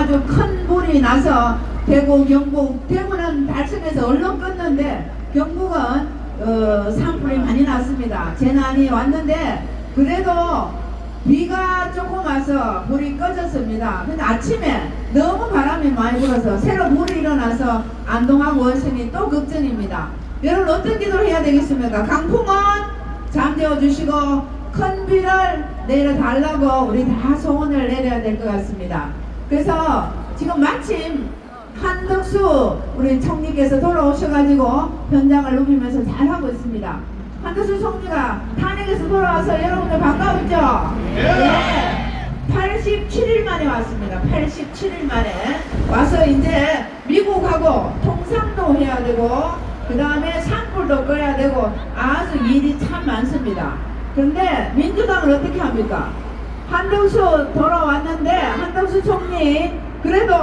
아주 큰 불이 나서 대구, 경북, 대구는 달성에서 얼른 껐는데 경북은 산불이 많이 났습니다. 재난이 왔는데 그래도 비가 조금 와서 불이 꺼졌습니다. 근데 아침에 너무 바람이 많이 불어서 새로 불이 일어나서 안동하고 원성이 또 걱정입니다. 여러분 어떤 기도를 해야 되겠습니까? 강풍은 잠재워 주시고 큰 비를 내려달라고 우리 다 소원을 내려야 될 것 같습니다. 그래서 지금 마침 한덕수 우리 총리께서 돌아오셔가지고 현장을 누비면서 잘하고 있습니다. 한덕수 총리가 탄핵에서 돌아와서 여러분들 반가웠죠? 네. 87일 만에 왔습니다. 87일 만에 와서 이제 미국하고 통상도 해야 되고 그 다음에 산불도 꺼야 되고 아주 일이 참 많습니다. 그런데 민주당은 어떻게 합니까? 한덕수 돌아왔는데 한덕수 총리 그래도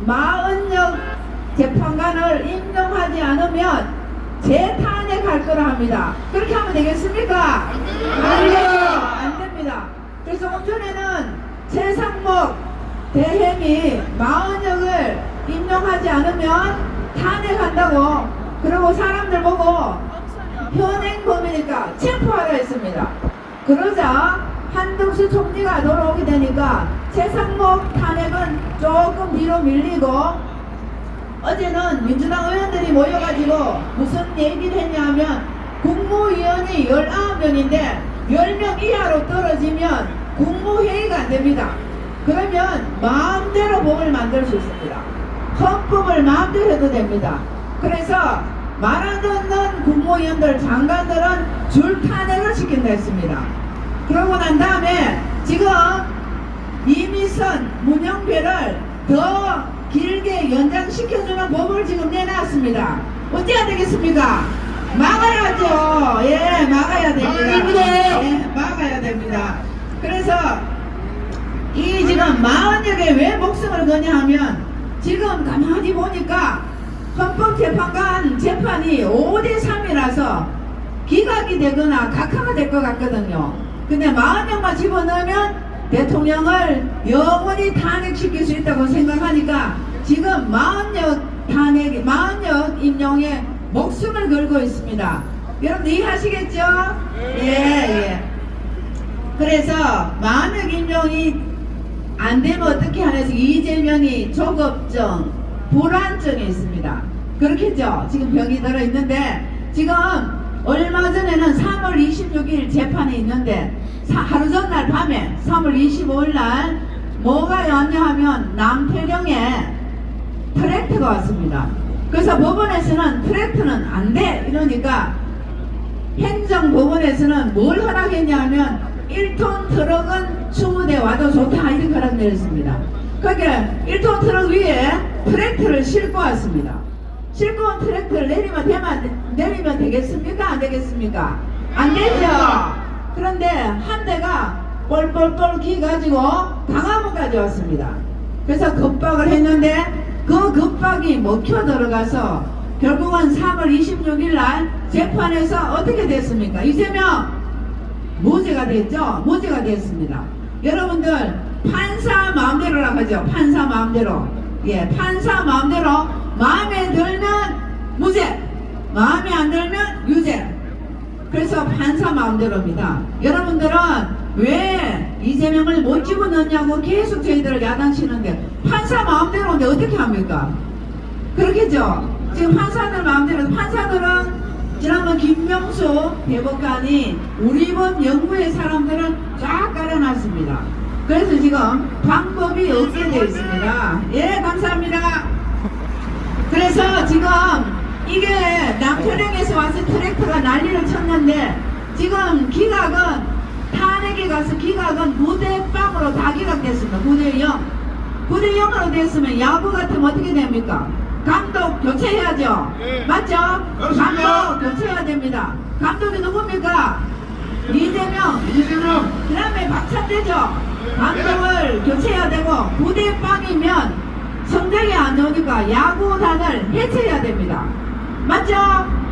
마은혁 재판관을 임명하지 않으면 재탄핵할 거라 합니다. 그렇게 하면 되겠습니까? 안 됩니다. 그래서 오전에는 최상목 대행이 마은혁을 임명하지 않으면 탄핵한다고 그러고 사람들 보고 현행범이니까 체포하라 했습니다. 그러자 한덕수 총리가 돌아오게 되니까 최상목 탄핵은 조금 뒤로 밀리고 어제는 민주당 의원들이 모여가지고 무슨 얘기를 했냐면 국무위원이 19명인데 10명 이하로 떨어지면 국무회의가 안됩니다. 그러면 마음대로 법을 만들 수 있습니다. 헌법을 마음대로 해도 됩니다. 그래서 말 안 듣는 국무위원들 장관들은 줄 탄핵을 시킨다 했습니다. 그러고 난 다음에 지금 이미선 문영배를 더 길게 연장시켜주는 법을 지금 내놨습니다. 어째야 되겠습니까? 막아야죠. 예, 막아야 됩니다. 예, 막아야 됩니다. 그래서 이 지금 마흔역에 왜 목숨을 거냐 하면 지금 가만히 보니까 헌법재판관 재판이 5대3이라서 기각이 되거나 각하가 될 것 같거든요. 근데 마흔역만 집어넣으면 대통령을 영원히 탄핵시킬 수 있다고 생각하니까 지금 마흔역 탄핵, 마흔역 임용에 목숨을 걸고 있습니다. 여러분 이해하시겠죠? 예. 그래서 마흔역 임용이 안 되면 어떻게 하면서 이재명이 조급증, 불안증이 있습니다. 그렇겠죠? 지금 병이 들어 있는데 지금 얼마 전에는 3월 26일 재판이 있는데 하루 전날 밤에 3월 25일 날 뭐가 왔냐 하면 남태령에 트랙터가 왔습니다. 그래서 법원에서는 트랙터는 안 돼 이러니까 행정법원에서는 뭘 허락했냐 하면 1톤 트럭은 20대 와도 좋다 이렇게 허락 내렸습니다. 그러니까 1톤 트럭 위에 트랙터를 싣고 왔습니다. 싣고 온 트랙터를 내리면 되겠습니까? 안 되겠습니까? 안 되죠? 그런데 한 대가 뻘뻘뻘 기가지고 강화문까지 왔습니다. 그래서 급박을 했는데 그 급박이 먹혀 들어가서 결국은 3월 26일 날 재판에서 어떻게 됐습니까? 이재명 무죄가 됐죠? 무죄가 됐습니다. 여러분들 판사 마음대로라고 하죠. 판사 마음대로. 예, 판사 마음대로 마음에 들면 무죄, 마음에 안 들면 유죄. 그래서 판사 마음대로입니다. 여러분들은 왜 이재명을 못 집어넣냐고 계속 저희들을 야단치는데 판사 마음대로인데 어떻게 합니까? 그렇겠죠? 지금 판사들 마음대로 판사들은 지난번 김명수 대법관이 우리 법 연구의 사람들은 쫙 깔아놨습니다. 그래서 지금 방법이 없게 되어 있습니다. 예, 감사합니다. 그래서 지금 이게 남태령에서 와서 트랙터가 난리를 쳤는데 지금 기각은 탄핵에 가서 기각은 9대0으로 다 기각됐습니다. 9대0. 9대0으로 됐으면 야구 같으면 어떻게 됩니까? 감독 교체해야죠. 네. 맞죠? 그렇습니다. 감독 교체해야 됩니다. 감독이 누굽니까? 이재명. 그 다음에 박찬대죠. 감독을 교체해야 되고 9대0이면 성적이 안 좋으니까 야구단을 해체해야 됩니다. 맞죠?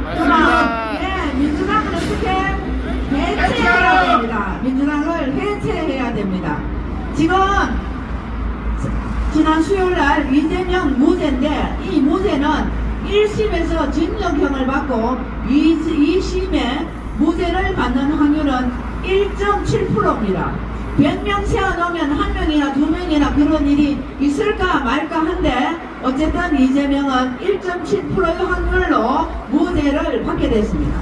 맞습니다. 예, 민주당은 어떻게 해체해야 됩니다. 민주당을 해체해야 됩니다. 지금 지난 수요일날 이재명 무죄인데 이 무죄는 1심에서 징역형을 받고 2심에 무죄를 받는 확률은 1.7%입니다. 100명 세워놓으면 한 명이나 두 명이나 그런 일이 있을까 말까 한데 어쨌든 이재명은 1.7%의 확률로 무죄를 받게 됐습니다.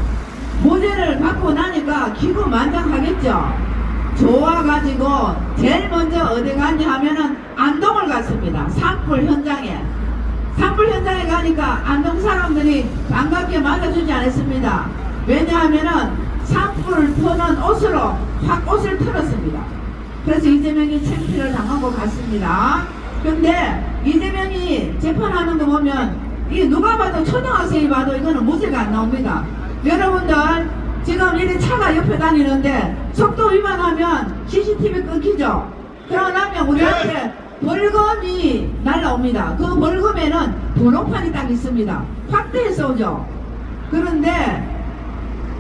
무죄를 받고 나니까 기고만장하겠죠. 좋아가지고 제일 먼저 어디 갔냐 하면은 안동을 갔습니다. 산불 현장에. 산불 현장에 가니까 안동 사람들이 반갑게 맞아주지 않았습니다. 왜냐하면은 산불을 터는 옷으로 확 옷을 틀었습니다. 그래서 이재명이 창피를 당하고 갔습니다. 근데 이재명이 재판하는 거 보면 이게 누가 봐도 초등학생이 봐도 이거는 무죄가 안 나옵니다. 여러분들 지금 이렇게 차가 옆에 다니는데 속도 위반하면 CCTV 끊기죠. 그러고 나면 우리한테 벌금이 날라옵니다. 그 벌금에는 번호판이 딱 있습니다. 확대해서 오죠. 그런데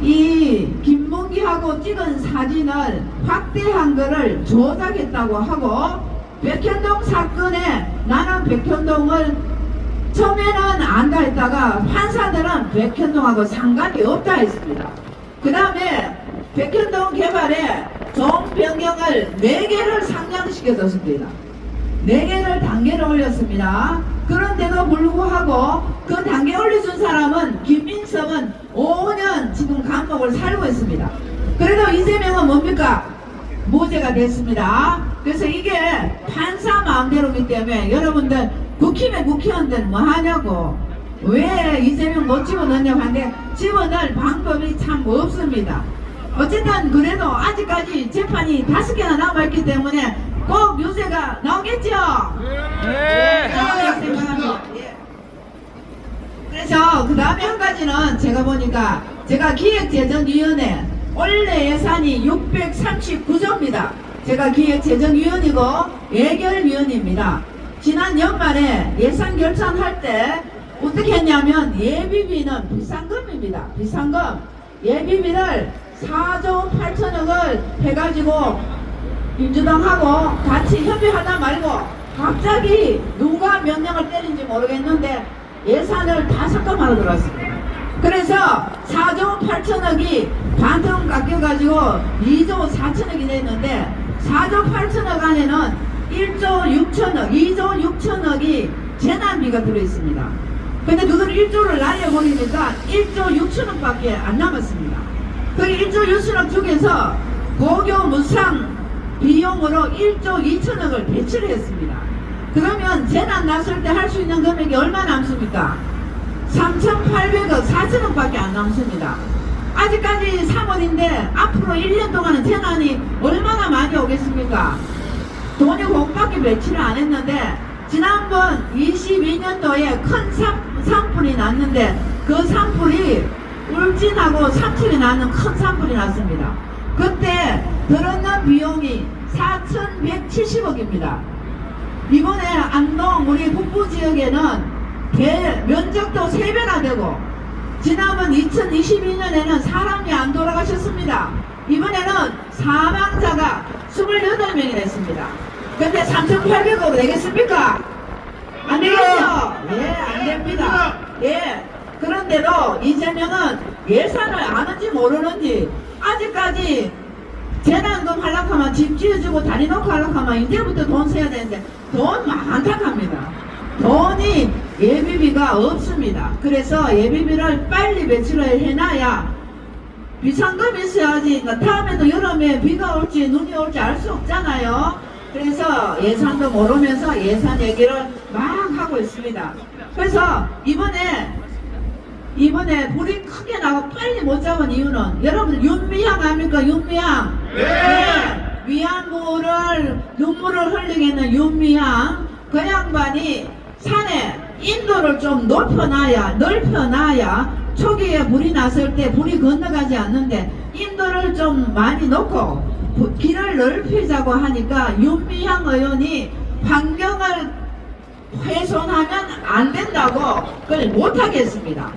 이 김문기하고 찍은 사진을 확대한 거를 조작했다고 하고 백현동 사건에 나는 백현동을 처음에는 안다 했다가 판사들은 백현동하고 상관이 없다 했습니다. 그 다음에 백현동 개발에 종 변경을 4개를 상향시켜줬습니다. 4개를 단계를 올렸습니다. 그런데도 불구하고 그 단계 올려준 사람은 김민석은 5년 지금 감옥을 살고 있습니다. 그래도 이재명은 뭡니까? 무죄가 됐습니다. 그래서 이게 판사 마음대로이기 때문에 여러분들 국힘의 국회의원들은 뭐 하냐고 왜 이재명 못 집어넣냐고 하는데 집어넣을 방법이 참 없습니다. 어쨌든 그래도 아직까지 재판이 5개나 남아있기 때문에 꼭 유죄가 나오겠죠? 네. 나오겠 생각합니다. 예. 그래서 그 다음에 한 가지는 제가 보니까 제가 기획재정위원회 원래 예산이 639조입니다. 제가 기획재정위원이고 예결위원입니다. 지난 연말에 예산 결산할 때 어떻게 했냐면 예비비는 비상금입니다. 비상금 예비비를 4조 8천억을 해가지고 민주당하고 같이 협의하다 말고 갑자기 누가 명령을 때린지 모르겠는데 예산을 다 삭감하러 들어왔습니다. 그래서 4조 8천억이 반통 깎여가지고 2조 4천억이 됐는데 4조 8천억 안에는 1조 6천억, 2조 6천억이 재난비가 들어있습니다. 근데 그걸 1조를 날려버리니까 1조 6천억 밖에 안 남았습니다. 그 1조 6천억 중에서 고교 무상 비용으로 1조 2천억을 배치를 했습니다. 그러면 재난 났을 때 할 수 있는 금액이 얼마 남습니까? 3,800억, 4천억 밖에 안 남습니다. 아직까지 3월인데 앞으로 1년 동안은 재난이 얼마나 많이 오겠습니까? 돈이 그것밖에 배치를 안 했는데 지난번 22년도에 큰 산불이 났는데 그 산불이 울진하고 삼척에 나는 큰 산불이 났습니다. 그때 들었는 비용이 4,170억입니다. 이번에 안동 우리 북부지역에는 면적도 3배나 되고 지난번 2022년에는 사람이 안 돌아가셨습니다. 이번에는 사망자가 28명이 됐습니다. 근데 3,800억으로 되겠습니까? 안 되겠죠? 예, 안 됩니다. 예. 그런데도 이재명은 예산을 아는지 모르는지 아직까지 재난금 하려고 하면 집 지어주고 다리 놓고 하려고 하면 이제부터 돈 써야 되는데 돈 많다 합니다. 돈이 예비비가 없습니다. 그래서 예비비를 빨리 배치를 해놔야 비상금이 있어야지 다음에도 여름에 비가 올지 눈이 올지 알 수 없잖아요. 그래서 예산도 모르면서 예산 얘기를 막 하고 있습니다. 그래서 이번에 불이 크게 나고 빨리 못 잡은 이유는 여러분 윤미향 아닙니까? 윤미향. 네. 위안부를 눈물을 흘리게 했는 윤미향 그 양반이 산에 인도를 좀 넓혀놔야 초기에 불이 났을 때 불이 건너가지 않는데 인도를 좀 많이 놓고 길을 넓히자고 하니까 윤미향 의원이 환경을 훼손하면 안 된다고 그걸 못하겠습니다.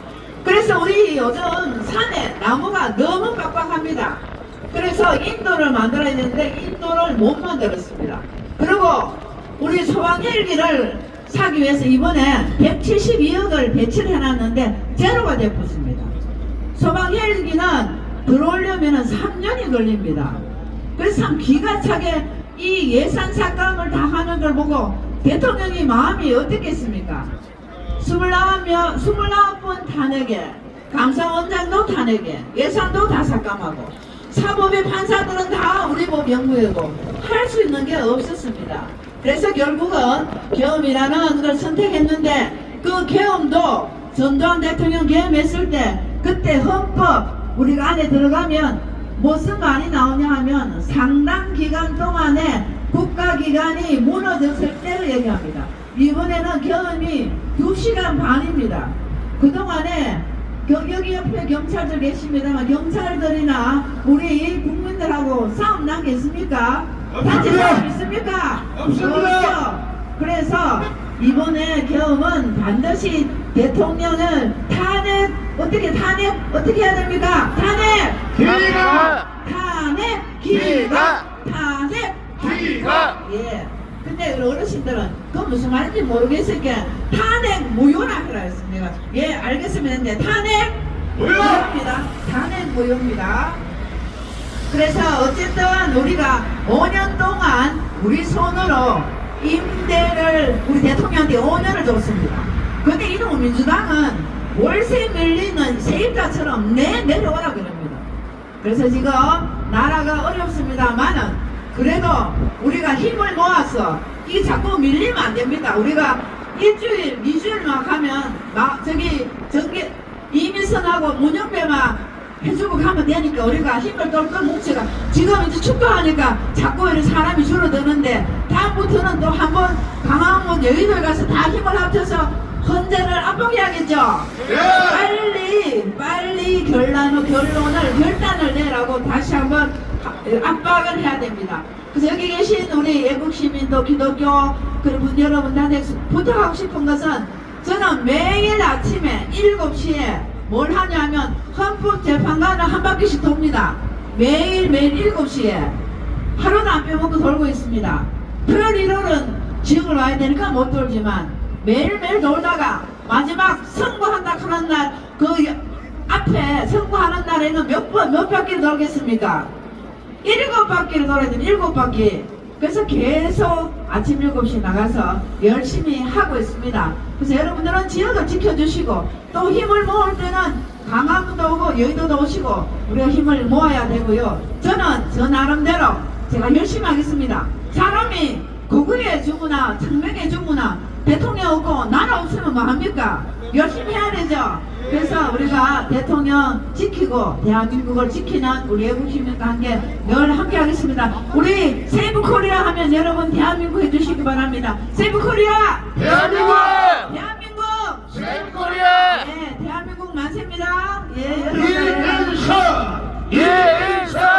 그래서 우리 요즘 산에 나무가 너무 빡빡합니다. 그래서 인도를 만들어야 되는데 인도를 못 만들었습니다. 그리고 우리 소방 헬기를 사기 위해서 이번에 172억을 배치를 해놨는데 제로가 되었습니다. 소방 헬기는 들어오려면 3년이 걸립니다. 그래서 참 기가 차게 이 예산 삭감을 다 하는 걸 보고 대통령이 마음이 어떻겠습니까? 29번 탄핵에 감사원장도 탄핵에 예산도 다 삭감하고 사법의 판사들은 다 우리 법 연구회고 할 수 있는 게 없었습니다. 그래서 결국은 계엄이라는 걸 선택했는데 그 계엄도 전두환 대통령 계엄했을 때 그때 헌법 우리가 안에 들어가면 무슨 말이 나오냐 하면 상당 기간 동안에 국가기관이 무너졌을 때를 얘기합니다. 이번에는 계엄이 2시간 반입니다. 그동안에 여기 옆에 경찰들 계십니다만 경찰들이나 우리 국민들하고 싸움 난 게 있습니까? 단체 싸움 있습니까? 없습니다. 그래서 이번에 계엄은 반드시 대통령을 어떻게 해야 됩니까? 탄핵 예. 근데 어르신들은 그건 무슨 말인지 모르겠으니까 탄핵 무효라 그라 했습니다. 예, 알겠습니다. 이제 탄핵 무효입니다. 탄핵 무효입니다. 그래서 어쨌든 우리가 5년 동안 우리 손으로 임대를 우리 대통령한테 5년을 줬습니다. 근데 이놈 민주당은 월세 밀리는 세입자처럼 내려오라 그럽니다. 그래서 지금 나라가 어렵습니다만은 그래도 우리가 힘을 모아서 이 자꾸 밀리면 안 됩니다. 우리가 일주일, 2주일만 가면 저기 이민선하고 문영배만 해주고 가면 되니까 우리가 힘을 똘똘 뭉쳐가 지금 이제 춥도하니까 자꾸 이렇게 사람이 줄어드는데 다음부터는 또 한번 강화문 여의도에 가서 다 힘을 합쳐서 헌재를 압박해야겠죠. 빨리 결단을 내라고 다시 한번 압박을 해야 됩니다. 그래서 여기 계신 우리 애국 시민도 기독교 그분 여러분들한테 부탁하고 싶은 것은 저는 매일 아침에 7시에 뭘 하냐면 헌법재판관을 한 바퀴씩 돕니다. 매일 7시에 하루도 안 빼먹고 돌고 있습니다. 토요일 일요일은 지역을 와야 되니까 못 돌지만 매일매일 돌다가 마지막 선거한다 그런 날 그 앞에 선거하는 날에는 몇 바퀴를 돌겠습니까? 7바퀴를 돌아야 되는 7바퀴. 그래서 계속 아침 7시에 나가서 열심히 하고 있습니다. 그래서 여러분들은 지역을 지켜주시고 또 힘을 모을 때는 강화문도 오고 여의도도 오시고 우리가 힘을 모아야 되고요. 저는 저 나름대로 제가 열심히 하겠습니다. 사람이 고구려에 주구나 청명에 주구나 대통령 없고 나라 없으면 뭐 합니까? 열심히 해야 되죠. 그래서 우리가 대통령 지키고 대한민국을 지키는 우리 애국 시민과 함께 늘 함께 하겠습니다. 우리 세이브 코리아 하면 여러분 대한민국 해주시기 바랍니다. 세이브 코리아! 대한민국! 대한민국! 세이브 코리아! 네, 대한민국 만세입니다. 예, 이인선!